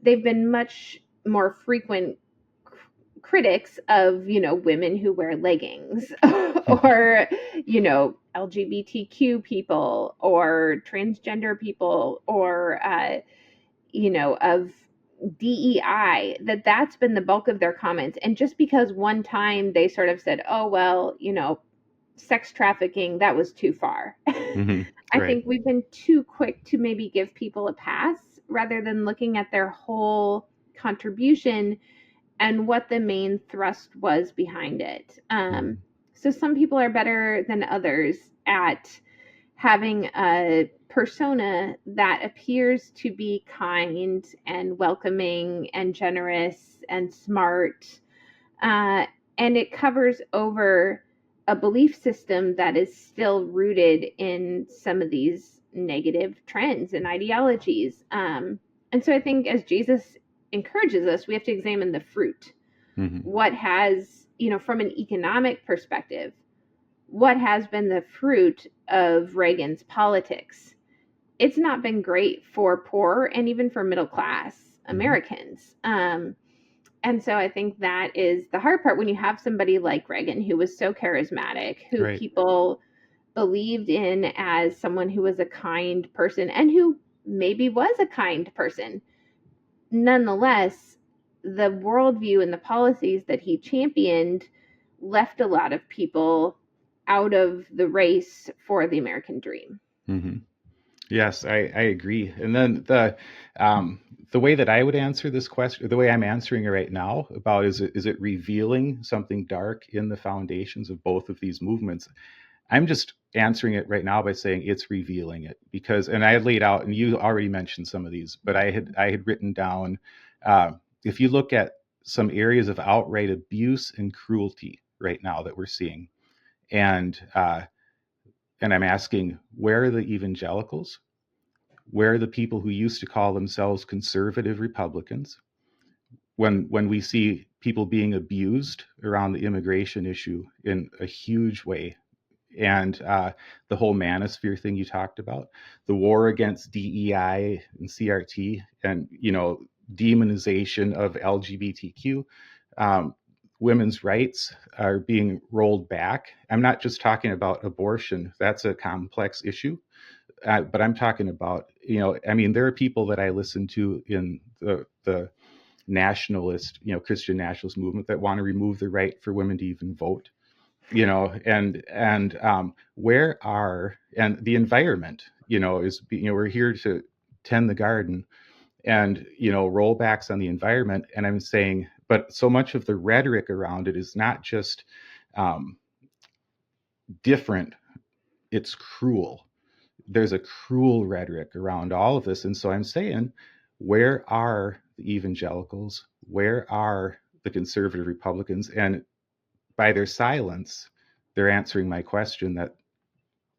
B: they've been much more frequent critics of, you know, women who wear leggings or, you know, LGBTQ people or transgender people or, you know, of DEI, that's been the bulk of their comments. And just because one time they sort of said, oh, well, you know, sex trafficking, that was too far. I think we've been too quick to maybe give people a pass rather than looking at their whole contribution and what the main thrust was behind it. So some people are better than others at having a persona that appears to be kind and welcoming and generous and smart. And it covers over a belief system that is still rooted in some of these negative trends and ideologies. And so I think as Jesus encourages us, we have to examine the fruit.
A: Mm-hmm.
B: What has, from an economic perspective, what has been the fruit of Reagan's politics? It's not been great for poor and even for middle class Americans. And so I think that is the hard part when you have somebody like Reagan, who was so charismatic, who
A: Right.
B: people believed in as someone who was a kind person and who maybe was a kind person. Nonetheless, the worldview and the policies that he championed left a lot of people out of the race for the American dream.
A: Mm-hmm. Yes, I agree. And then the way that I would answer this question, the way I'm answering it right now, about is it revealing something dark in the foundations of both of these movements? I'm just answering it right now by saying it's revealing it, because, and I had laid out, and you already mentioned some of these, but I had written down, if you look at some areas of outright abuse and cruelty right now that we're seeing, and I'm asking, where are the evangelicals? Where are the people who used to call themselves conservative Republicans? When we see people being abused around the immigration issue in a huge way, and the whole manosphere thing you talked about, the war against DEI and CRT, and demonization of LGBTQ, women's rights are being rolled back. I'm not just talking about abortion; that's a complex issue. But I'm talking about, there are people that I listen to in the nationalist, Christian nationalist movement that want to remove the right for women to even vote, and where are, and the environment, is, we're here to tend the garden, and, rollbacks on the environment. And I'm saying, but so much of the rhetoric around it is not just different, it's cruel. There's a cruel rhetoric around all of this. And so I'm saying, where are the evangelicals? Where are the conservative Republicans? And by their silence, they're answering my question that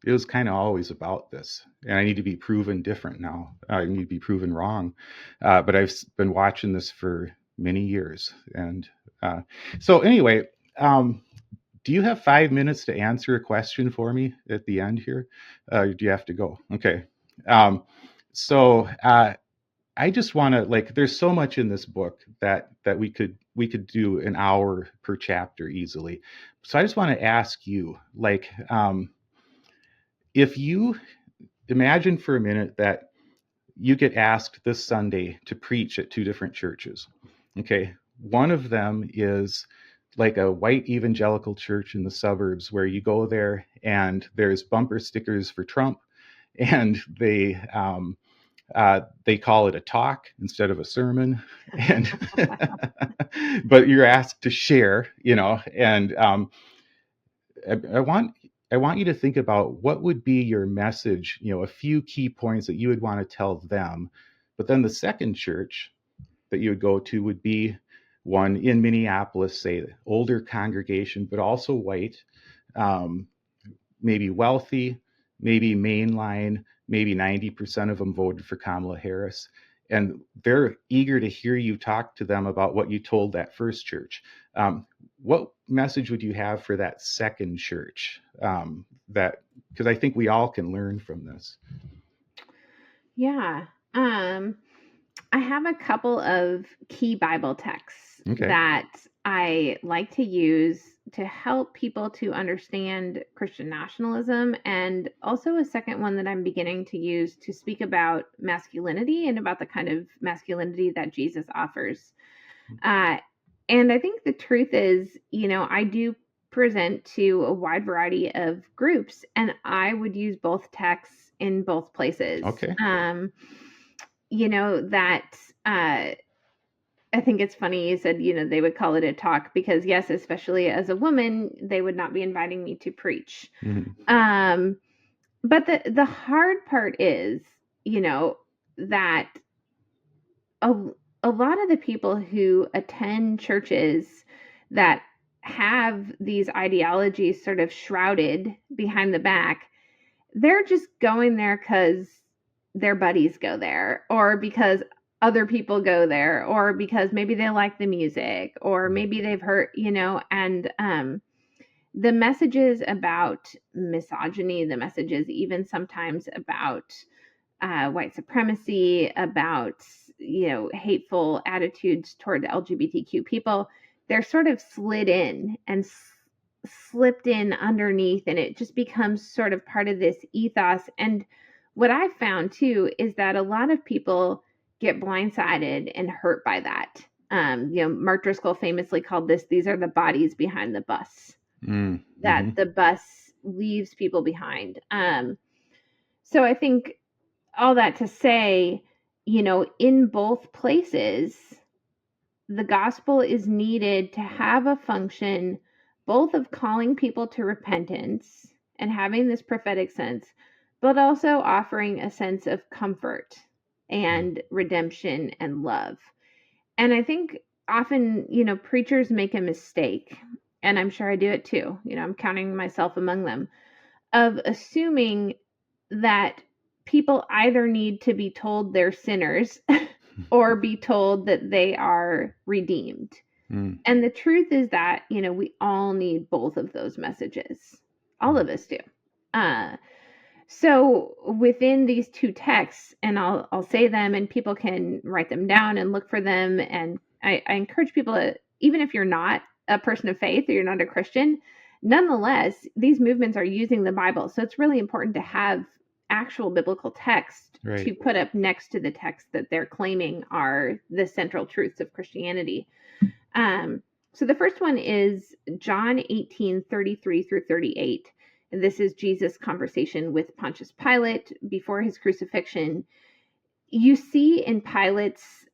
A: it was kind of always about this. And I need to be proven different now. I need to be proven wrong. But I've been watching this for many years. And so anyway, do you have 5 minutes to answer a question for me at the end here? Or do you have to go? Okay. So I just want to, there's so much in this book that we could do an hour per chapter easily. So I just want to ask you, if you imagine for a minute that you get asked this Sunday to preach at two different churches. Okay. One of them is like a white evangelical church in the suburbs where you go there and there's bumper stickers for Trump, and they call it a talk instead of a sermon, and but you're asked to share, and I want you to think about what would be your message, a few key points that you would want to tell them. But then the second church that you would go to would be one in Minneapolis, say, older congregation, but also white, maybe wealthy, maybe mainline, maybe 90% of them voted for Kamala Harris. And they're eager to hear you talk to them about what you told that first church. What message would you have for that second church? Because I think we all can learn from this.
B: Yeah. I have a couple of key Bible texts that I like to use to help people to understand Christian nationalism, and also a second one that I'm beginning to use to speak about masculinity and about the kind of masculinity that Jesus offers. And I think the truth is, I do present to a wide variety of groups, and I would use both texts in both places.
A: Okay.
B: I think it's funny you said, they would call it a talk, because yes, especially as a woman, they would not be inviting me to preach.
A: Mm-hmm.
B: But the hard part is, that a lot of the people who attend churches that have these ideologies sort of shrouded behind the back, they're just going there because their buddies go there, or because other people go there, or because maybe they like the music, or maybe they've heard, and the messages about misogyny, the messages even sometimes about white supremacy, about, hateful attitudes toward LGBTQ people, they're sort of slid in and slipped in underneath, and it just becomes sort of part of this ethos. And what I've found too is that a lot of people get blindsided and hurt by that. Mark Driscoll famously called these are the bodies behind the bus, that the bus leaves people behind. So I think all that to say, in both places, the gospel is needed to have a function both of calling people to repentance and having this prophetic sense, but also offering a sense of comfort and redemption and love. And I think often, preachers make a mistake, and I'm sure I do it too. I'm counting myself among them, of assuming that people either need to be told they're sinners or be told that they are redeemed. And the truth is that, we all need both of those messages. All of us do. So within these two texts, and I'll say them and people can write them down and look for them. And I encourage people to, even if you're not a person of faith or you're not a Christian, nonetheless, these movements are using the Bible. So it's really important to have actual biblical text to put up next to the text that they're claiming are the central truths of Christianity. So the first one is John 18:33-38. And this is Jesus' conversation with Pontius Pilate before his crucifixion. You see in Pilate's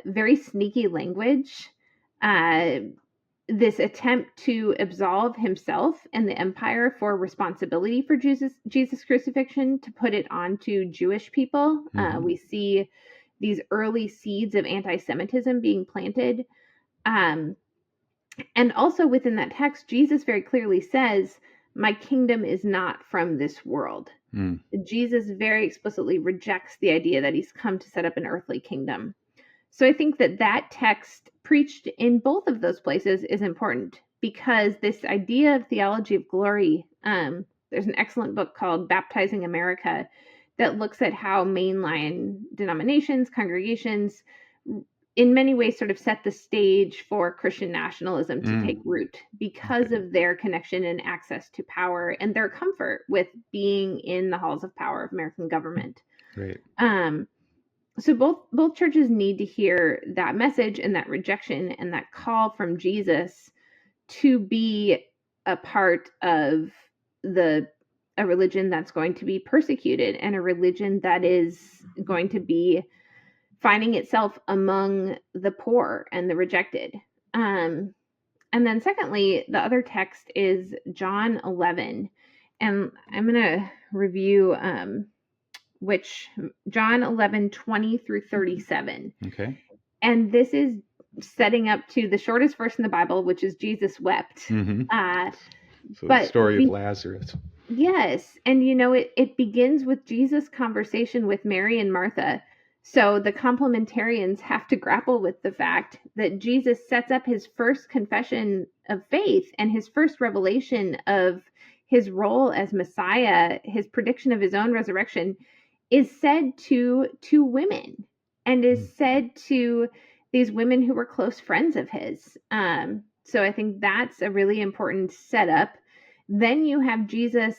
B: very sneaky language, this attempt to absolve himself and the empire for responsibility for Jesus' crucifixion, to put it onto Jewish people. We see these early seeds of anti-Semitism being planted. And also within that text, Jesus very clearly says, my kingdom is not from this world. Jesus very explicitly rejects the idea that he's come to set up an earthly kingdom. So I think that text preached in both of those places is important, because this idea of theology of glory, there's an excellent book called Baptizing America that looks at how mainline denominations, congregations, in many ways sort of set the stage for Christian nationalism to take root because of their connection and access to power and their comfort with being in the halls of power of American government. So both churches need to hear that message and that rejection and that call from Jesus to be a part of a religion that's going to be persecuted, and a religion that is going to be finding itself among the poor and the rejected. And then secondly, the other text is John 11. And I'm going to review John 11:20-37.
A: Okay.
B: And this is setting up to the shortest verse in the Bible, which is Jesus wept.
A: So the story of Lazarus.
B: Yes. And, it begins with Jesus' conversation with Mary and Martha. So the complementarians have to grapple with the fact that Jesus sets up his first confession of faith and his first revelation of his role as Messiah, his prediction of his own resurrection, is said to two women, and is said to these women who were close friends of his. So I think that's a really important setup. Then you have Jesus,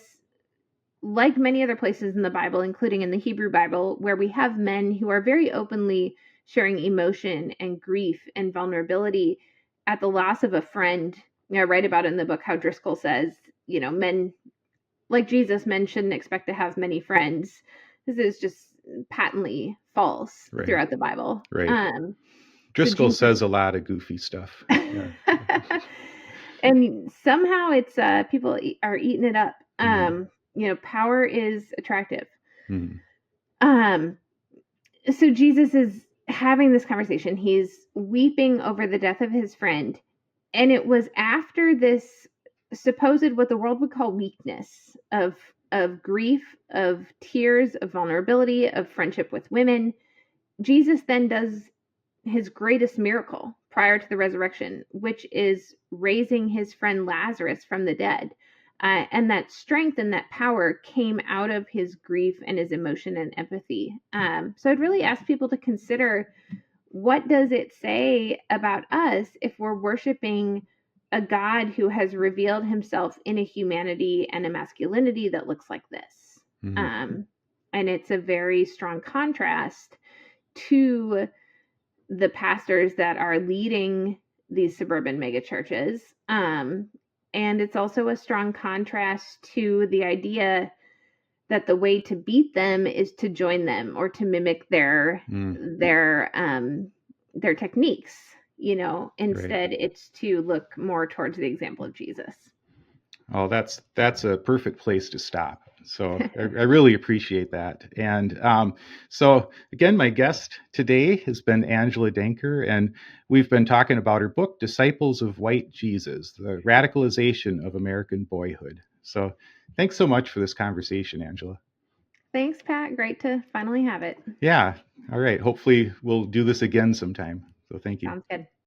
B: like many other places in the Bible, including in the Hebrew Bible, where we have men who are very openly sharing emotion and grief and vulnerability at the loss of a friend. I write about in the book how Driscoll says, men like Jesus, men shouldn't expect to have many friends. This is just patently false throughout the Bible.
A: Driscoll says a lot of goofy stuff. Yeah.
B: And somehow it's people are eating it up. Power is attractive. So Jesus is having this conversation. He's weeping over the death of his friend. And it was after this supposed what the world would call weakness of grief, of tears, of vulnerability, of friendship with women. Jesus then does his greatest miracle prior to the resurrection, which is raising his friend Lazarus from the dead. And that strength and that power came out of his grief and his emotion and empathy. So I'd really ask people to consider, what does it say about us if we're worshiping a God who has revealed himself in a humanity and a masculinity that looks like this? Mm-hmm. And it's a very strong contrast to the pastors that are leading these suburban megachurches. And it's also a strong contrast to the idea that the way to beat them is to join them or to mimic their techniques. Instead, right. It's to look more towards the example of Jesus.
A: Oh, that's a perfect place to stop. So I really appreciate that. And so again, my guest today has been Angela Denker, and we've been talking about her book, Disciples of White Jesus, the radicalization of American boyhood. So thanks so much for this conversation, Angela.
B: Thanks, Pat. Great to finally have it.
A: Yeah. All right. Hopefully we'll do this again sometime. So thank you.
B: Sounds good.